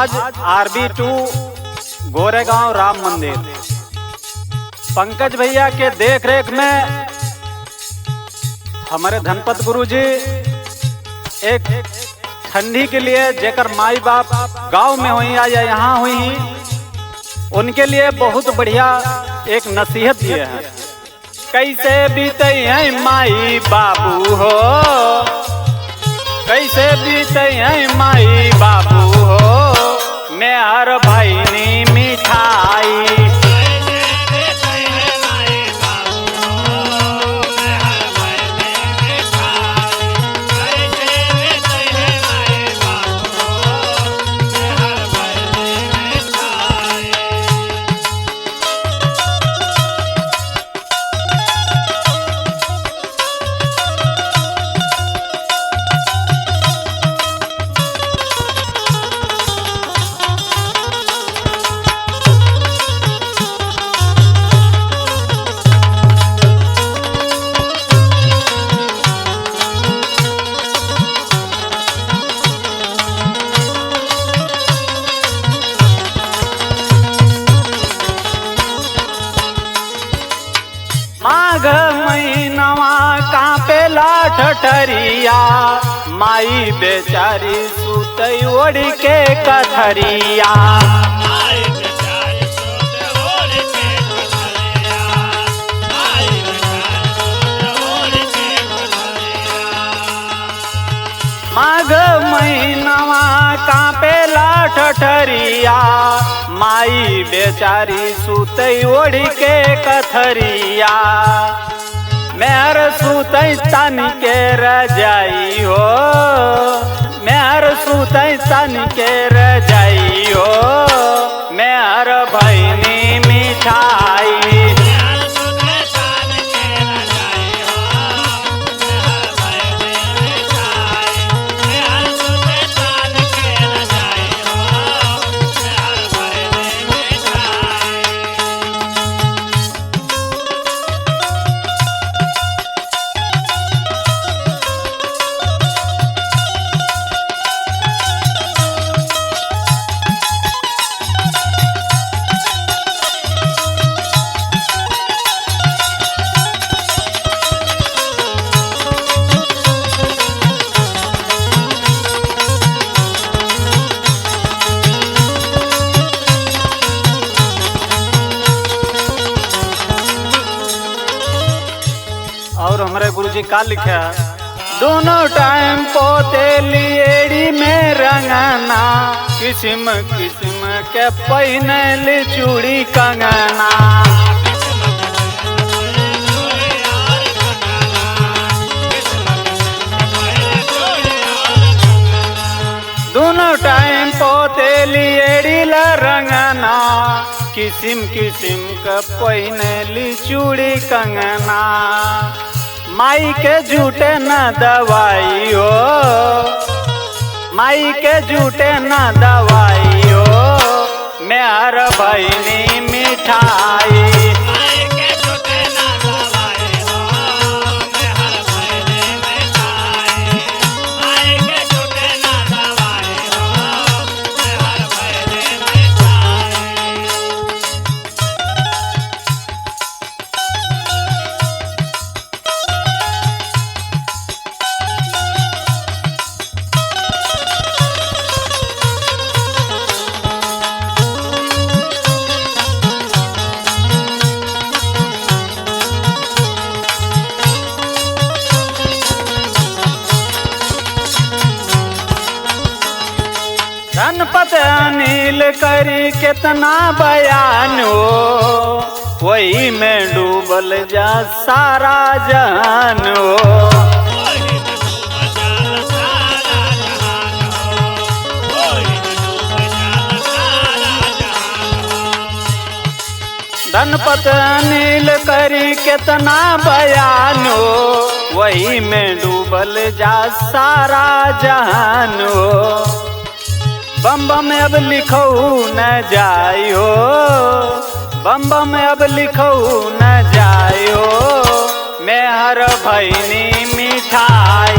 आज RB2 गोरेगांव राम मंदिर पंकज भैया के देख रेख में हमारे धनपत गुरु जी एक ठंडी के लिए जेकर माई बाप गांव में हुई या यहाँ हुई, उनके लिए बहुत बढ़िया एक नसीहत दिए हैं। कैसे बीते हैं माई बाबू हो, कैसे बीते हैं माई बाबू हो, मैं हर भाई नी मिठाई। माघ महीनवा कांपेला ठठरिया, माई बेचारी सुतई ओढ़ के कथरिया। माघ महीनवा कांपेला ठठरिया, माई बेचारी सुतई ओढ़ के कथरिया। मेहर सुतई तन के रजाई हो, मेहर सुतई तन के रजाई हो, मेहर भैनी मिठाई। और हमारे गुरुजी का लिखा, दोनों टाइम पोते लिएड़ी में रंगना, किस्म किस्म के पहनल चूड़ी कंगना। दोनों टाइम पोते लिएड़ी ला रंगना, किस्म किस्म का पहनल चूड़ी कंगना। माई के झूठे न दवाई हो, माई के झूठे न दवाई हो, मैं हर भैनी मिठाई। धनपत अनिल करी कितना बयान हो, वही में डूबल जा सारा जहान हो। धनपत अनिल करी कितना बयान हो, वही में डूबल जा सारा जहान हो। बम बम अब लिखो न जायो, बम बम अब लिखो न जायो, मैं हर भैनी मिठाई।